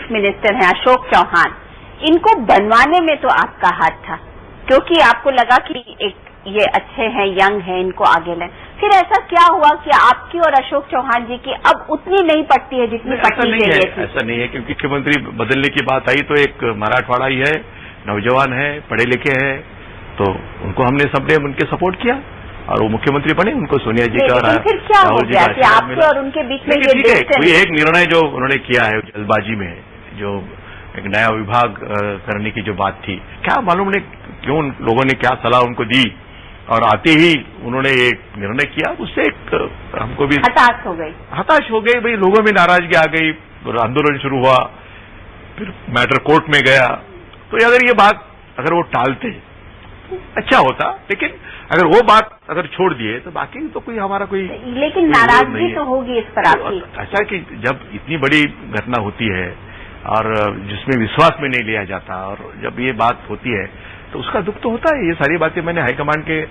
Chief minister हैं अशोक चौहान, इनको बनवाने में तो आपका हाथ था, क्योंकि आपको लगा कि ये अच्छे हैं, यंग हैं, इनको आगे लें। फिर ऐसा क्या हुआ कि आपकी और अशोक चौहान जी की अब उतनी नहीं पटती है जितनी पटनी चाहिए थी? ऐसा नहीं है, क्योंकि मुख्यमंत्री बदलने की बात आई तो एक मराठवाड़ा ही है, नौजवान है, पढ़े लिखे हैं, तो उनको हमने सबने उनके सपोर्ट किया और वो मुख्यमंत्री बने। उनको सोनिया जी का और फिर क्या हो गया कि आपके और उनके बीच में ये कोई एक निर्णय जो उन्होंने किया है जल्दबाजी में, जो एक नया विभाग करने की जो बात थी, क्या मालूम नहीं क्यों लोगों ने क्या सलाह उनको दी और आते ही उन्होंने एक निर्णय किया, उससे एक हमको भी हताश हो गई भाई, लोगों में नाराजगी आ गई, आंदोलन शुरू हुआ, फिर मैटर कोर्ट में गया। तो अगर ये बात अगर वो टालते अच्छा होता, लेकिन अगर वो बात अगर छोड़ दिए तो बाकी तो कोई हमारा कोई, लेकिन नाराजगी तो होगी इस पर आपकी। ऐसा कि जब इतनी बड़ी घटना होती है और जिसमें विश्वास में नहीं लिया जाता और जब ये बात होती है तो उसका दुख तो होता है। ये सारी बातें मैंने हाईकमांड के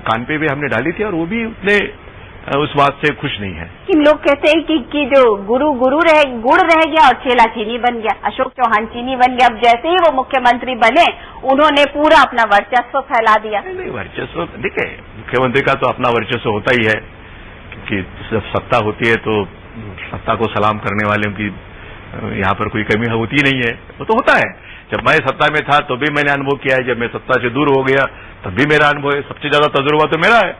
कान पे भी हमने डाली थी और वो भी उतने उस बात से खुश नहीं है। लोग कहते हैं कि जो गुड़ रह गया और चेला चीनी बन गया, अशोक चौहान चीनी बन गया। अब जैसे ही वो मुख्यमंत्री बने उन्होंने पूरा अपना वर्चस्व फैला दिया। नहीं, वर्चस्व देखिए, मुख्यमंत्री का तो अपना वर्चस्व होता ही है, क्योंकि जब सत्ता होती है तो सत्ता को सलाम करने वालों की यहाँ पर कोई कमी होती नहीं है, वो तो होता है। जब मैं सत्ता में था तो भी मैंने अनुभव किया है, जब मैं सत्ता से दूर हो गया तब भी मेरा अनुभव है। सबसे ज्यादा तजुर्बा तो मेरा है,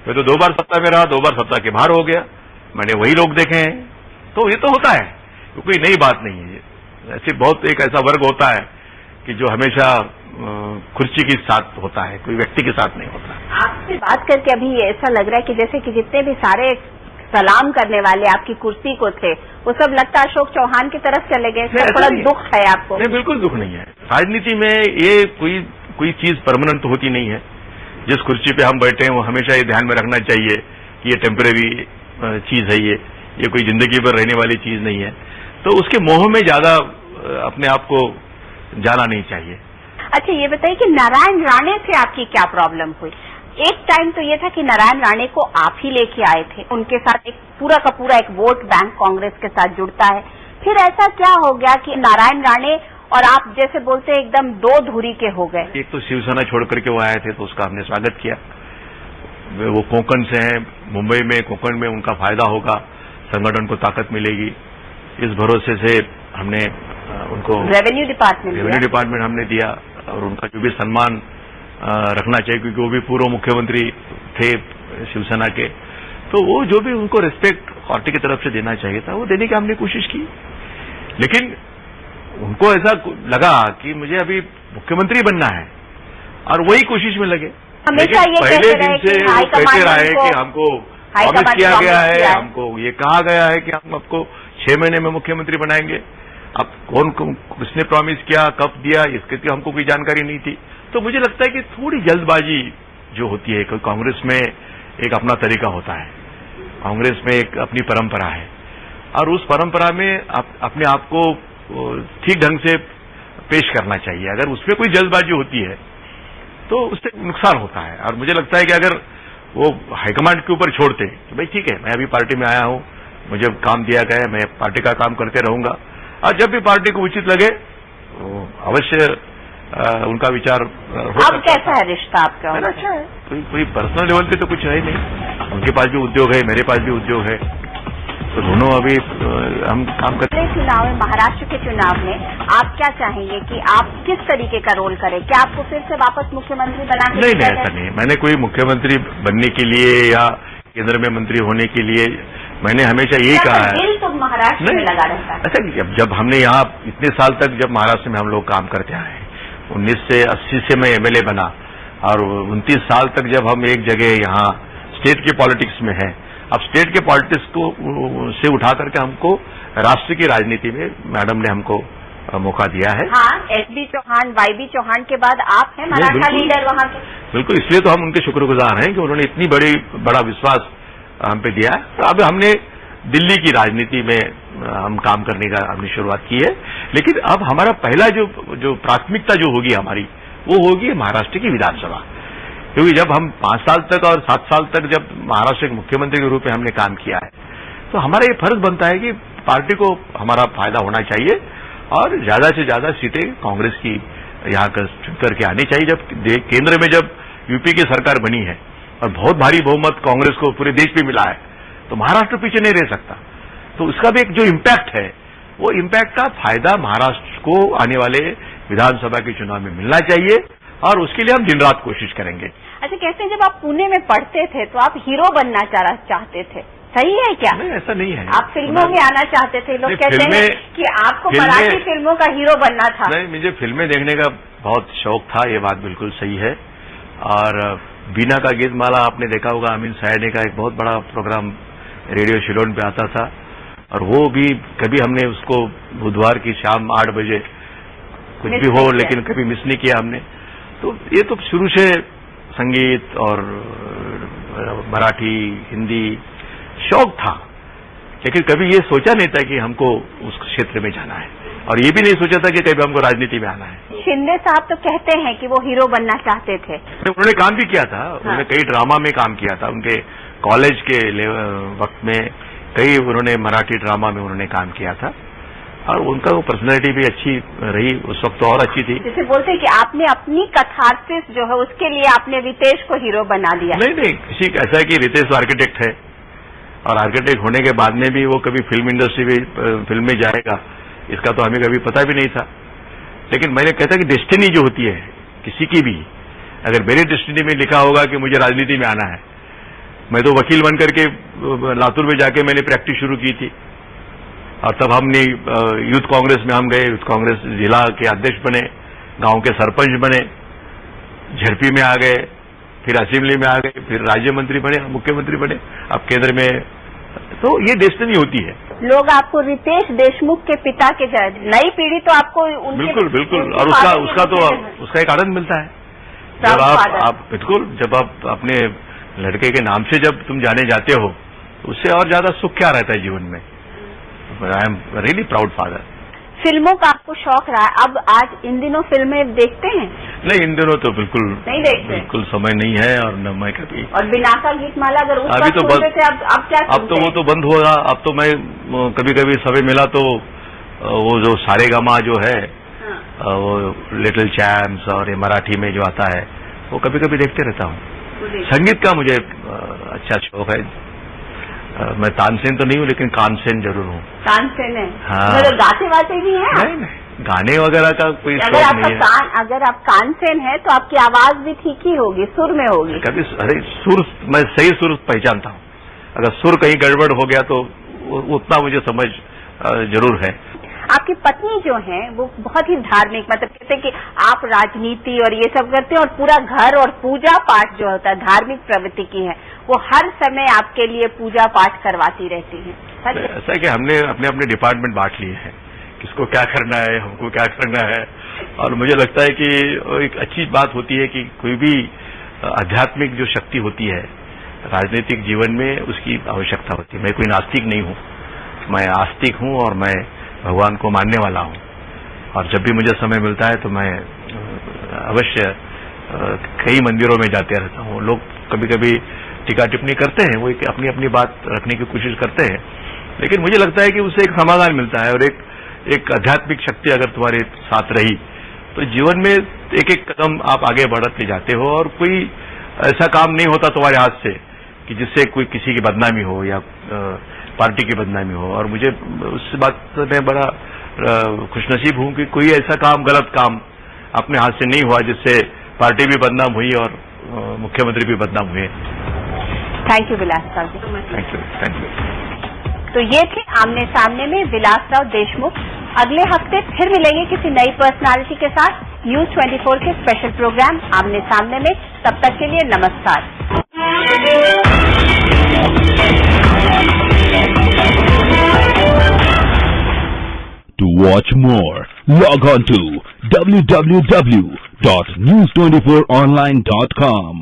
मैं तो 2 बार सत्ता में रहा, 2 बार सत्ता के बाहर हो गया, मैंने वही लोग देखे हैं, तो ये तो होता है, कोई नई बात नहीं है। ऐसे बहुत एक ऐसा वर्ग होता है कि जो हमेशा कुर्सी के साथ होता है, कोई व्यक्ति के साथ नहीं होता। आपसे बात करके अभी ऐसा लग रहा है कि जैसे कि जितने भी सारे सलाम करने वाले आपकी कुर्सी को थे वो सब लगता अशोक चौहान की तरफ चले गए। थोड़ा दुख है आपको? नहीं, बिल्कुल दुख नहीं है। राजनीति में ये कोई चीज परमानेंट तो होती नहीं है। जिस कुर्सी पे हम बैठे हैं वो हमेशा ये ध्यान में रखना चाहिए कि ये टेम्परेरी चीज है, ये कोई जिंदगी भर रहने वाली चीज नहीं है, तो उसके मोह में ज्यादा अपने आप को जाना नहीं चाहिए। अच्छा, ये बताइए कि नारायण राणे से आपकी क्या प्रॉब्लम हुई? एक टाइम तो ये था कि नारायण राणे को आप ही लेके आए थे, उनके साथ एक पूरा का पूरा एक वोट बैंक कांग्रेस के साथ जुड़ता है। फिर ऐसा क्या हो गया कि नारायण राणे और आप जैसे बोलते हैं एकदम 2 धुरी के हो गए? एक तो शिवसेना छोड़ करके वो आए थे तो उसका हमने स्वागत किया। वो कोंकण से हैं, मुंबई में कोंकण में उनका फायदा होगा, संगठन को ताकत मिलेगी, इस भरोसे से हमने उनको रेवेन्यू डिपार्टमेंट हमने दिया और उनका जो भी सम्मान रखना चाहिए, क्योंकि वो भी पूर्व मुख्यमंत्री थे शिवसेना के, तो वो जो भी उनको रिस्पेक्ट पार्टी की तरफ से देना चाहिए था वो देने की हमने कोशिश की। लेकिन उनको ऐसा लगा कि मुझे अभी मुख्यमंत्री बनना है और वही कोशिश में लगे। लेकिन पहले दिन से वो कहते रहे कि हमको प्रॉमिस किया गया है, हमको ये कहा गया है कि हम आपको 6 महीने में मुख्यमंत्री बनाएंगे। अब कौन किसने प्रॉमिस किया, कब दिया, इसकी हमको कोई जानकारी नहीं थी। तो मुझे लगता है कि थोड़ी जल्दबाजी जो होती है, कांग्रेस में एक अपना तरीका होता है, कांग्रेस में एक अपनी परंपरा है और उस परंपरा में अपने आप को ठीक ढंग से पेश करना चाहिए। अगर उसमें कोई जल्दबाजी होती है तो उससे नुकसान होता है। और मुझे लगता है कि अगर वो हाईकमांड के ऊपर छोड़ते कि भाई ठीक है, मैं अभी पार्टी में आया हूं, मुझे काम दिया गया है, मैं पार्टी का काम करते रहूंगा और जब भी पार्टी को उचित लगे तो अवश्य उनका विचार अब कैसा है रिश्ता आपका? अच्छा है, कोई पर्सनल लेवल पे तो कुछ है ही नहीं। उनके पास भी उद्योग है, मेरे पास भी उद्योग है, तो दोनों अभी हम काम करते हैं। चुनाव में, महाराष्ट्र के चुनाव में आप क्या चाहेंगे कि आप किस तरीके का रोल करें? क्या आपको फिर से वापस मुख्यमंत्री बना के? नहीं, ऐसा नहीं। मैंने कोई मुख्यमंत्री बनने के लिए या केंद्र में मंत्री होने के लिए मैंने हमेशा यही कहा है। दिल तो महाराष्ट्र में लगा रहता है। अच्छा, जब हमने यहाँ इतने साल तक जब महाराष्ट्र में हम लोग काम करते आए, 1980 से मैं एमएलए बना और 29 साल तक जब हम एक जगह यहाँ स्टेट के पॉलिटिक्स में हैं, अब स्टेट के पॉलिटिक्स को से उठा करके हमको राष्ट्र की राजनीति में मैडम ने हमको मौका दिया है। हाँ, एसबी चौहान, वाईबी चौहान के बाद आप हैं मराठा लीडर वहाँ के। बिल्कुल, इसलिए तो हम उनके शुक्रगुजार हैं कि उन्होंने इतनी बड़ा विश्वास हम पे दिया है। तो अब हमने दिल्ली की राजनीति में हम काम करने का हमने शुरुआत की है, लेकिन अब हमारा पहला जो प्राथमिकता जो होगी हमारी, वो होगी महाराष्ट्र की विधानसभा। क्योंकि जब हम 5 साल तक और 7 साल तक जब महाराष्ट्र के मुख्यमंत्री के रूप में हमने काम किया है, तो हमारा ये फर्ज बनता है कि पार्टी को हमारा फायदा होना चाहिए और ज्यादा से ज्यादा सीटें कांग्रेस की यहाँ चुन करके आनी चाहिए। जब केंद्र में जब यूपी की सरकार बनी है और बहुत भारी बहुमत कांग्रेस को पूरे देश में मिला है, तो महाराष्ट्र पीछे नहीं रह सकता। तो उसका भी एक जो इम्पैक्ट है, वो इम्पैक्ट का फायदा महाराष्ट्र को आने वाले विधानसभा के चुनाव में मिलना चाहिए और उसके लिए हम दिन रात कोशिश करेंगे। अच्छा, कहते हैं जब आप पुणे में पढ़ते थे तो आप हीरो बनना चाहते थे, सही है क्या? नहीं, ऐसा नहीं है। आप फिल्मों में आना चाहते थे। लोग कहते हैं कि आपको मराठी फिल्मों का हीरो बनना था। नहीं, मुझे फिल्में देखने का बहुत शौक था, ये बात बिल्कुल सही है। और बीना का गीत माला आपने देखा होगा, अमीन सायनी का एक बहुत बड़ा प्रोग्राम रेडियो शिलोन पे आता था, और वो भी कभी हमने उसको बुधवार की शाम 8 बजे कुछ भी हो, लेकिन कभी मिस नहीं किया हमने। तो ये तो शुरू से संगीत और मराठी, हिंदी शौक था, लेकिन कभी ये सोचा नहीं था कि हमको उस क्षेत्र में जाना है, और ये भी नहीं सोचा था कि कभी हमको राजनीति में आना है। शिंदे साहब तो कहते हैं कि वो हीरो बनना चाहते थे। उन्होंने काम भी किया था। उन्होंने कई ड्रामा में काम किया था। उनके कॉलेज के वक्त में कई उन्होंने मराठी ड्रामा में उन्होंने काम किया था, और उनका वो पर्सनैलिटी भी अच्छी रही, उस वक्त तो और अच्छी थी। जैसे बोलते हैं कि आपने अपनी कथार्सिस जो है उसके लिए आपने रितेश को हीरो बना दिया। नहीं, किसी ऐसा है कि रितेश आर्किटेक्ट है, और आर्किटेक्ट होने के बाद में भी वो कभी फिल्म इंडस्ट्री में फिल्म में जाएगा, इसका तो हमें कभी पता भी नहीं था। लेकिन मैंने कहता कि डेस्टिनी जो होती है किसी की भी, अगर मेरी डेस्टिनी में लिखा होगा कि मुझे राजनीति में आना है, मैं तो वकील बन करके लातूर में जाके मैंने प्रैक्टिस शुरू की थी, और तब हमने यूथ कांग्रेस में हम गए, यूथ कांग्रेस जिला के अध्यक्ष बने, गांव के सरपंच बने, झड़पी में आ गए, फिर असेंबली में आ गए, फिर राज्य मंत्री बने, मुख्यमंत्री बने, अब केंद्र में। तो ये डेस्टिनी होती है। लोग आपको रितेश देशमुख के पिता के नई पीढ़ी तो आपको बिल्कुल, और उसका एक आनंद मिलता है जब आप बिल्कुल, जब आप अपने लड़के के नाम से जब तुम जाने जाते हो, तो उससे और ज्यादा सुख क्या रहता है जीवन में। I am really proud father. फिल्मों का आपको शौक रहा है, अब आज इन दिनों फिल्में देखते हैं? नहीं, इन दिनों तो बिल्कुल नहीं देखते, बिल्कुल समय नहीं है, और न मैं कभी। और बिना का गीतमाला अगर उस अभी तो सुनते थे, अब क्या? अब तो वो तो बंद होगा। अब तो मैं कभी कभी समय मिला तो वो जो सारेगामा जो है, वो लिटिल चैम्प्स और ये मराठी में जो आता है, वो कभी कभी देखते रहता हूँ। संगीत का मुझे अच्छा शौक है। मैं तानसेन तो नहीं हूँ, लेकिन कानसेन जरूर हूँ। कानसेन है? हाँ। मतलब गाते वाते भी हैं? नहीं, गाने वगैरह का कोई शौक नहीं है। अगर आप कानसेन है तो आपकी आवाज भी ठीक ही होगी, सुर में होगी। कभी अरे सुर, मैं सही सुर पहचानता हूँ। अगर सुर कहीं गड़बड़ हो गया तो उतना मुझे समझ जरूर है। आपकी पत्नी जो है वो बहुत ही धार्मिक, मतलब कहते हैं कि आप राजनीति और ये सब करते हैं, और पूरा घर और पूजा पाठ जो होता है धार्मिक प्रवृत्ति की है, वो हर समय आपके लिए पूजा पाठ करवाती रहती है। ऐसा है कि हमने अपने अपने डिपार्टमेंट बांट लिए हैं, किसको क्या करना है, हमको क्या करना है। और मुझे लगता है कि एक अच्छी बात होती है कि कोई भी आध्यात्मिक जो शक्ति होती है राजनीतिक जीवन में, उसकी आवश्यकता होती है। मैं कोई नास्तिक नहीं हूँ, मैं आस्तिक हूँ, और मैं भगवान को मानने वाला हूँ। और जब भी मुझे समय मिलता है तो मैं अवश्य कई मंदिरों में जाते रहता हूँ। लोग कभी कभी टीका टिप्पणी करते हैं, वो अपनी अपनी बात रखने की कोशिश करते हैं, लेकिन मुझे लगता है कि उससे एक समाधान मिलता है, और एक आध्यात्मिक शक्ति अगर तुम्हारे साथ रही तो जीवन में एक एक कदम आप आगे बढ़ते जाते हो, और कोई ऐसा काम नहीं होता तुम्हारे हाथ से कि जिससे कोई किसी की बदनामी हो या पार्टी की बदनामी हो। और मुझे उस बात में बड़ा खुशनसीब हूं कि कोई ऐसा काम, गलत काम अपने हाथ से नहीं हुआ जिससे पार्टी भी बदनाम हुई और मुख्यमंत्री भी बदनाम हुए। Thank you Vilasrao ji. Thank you. तो ये थे आमने सामने में विलासराव देशमुख। अगले हफ्ते फिर मिलेंगे किसी नई पर्सनालिटी के साथ न्यूज 24 के स्पेशल प्रोग्राम आमने सामने में। तब तक के लिए नमस्कार। To watch more, log on to www.news24online.com.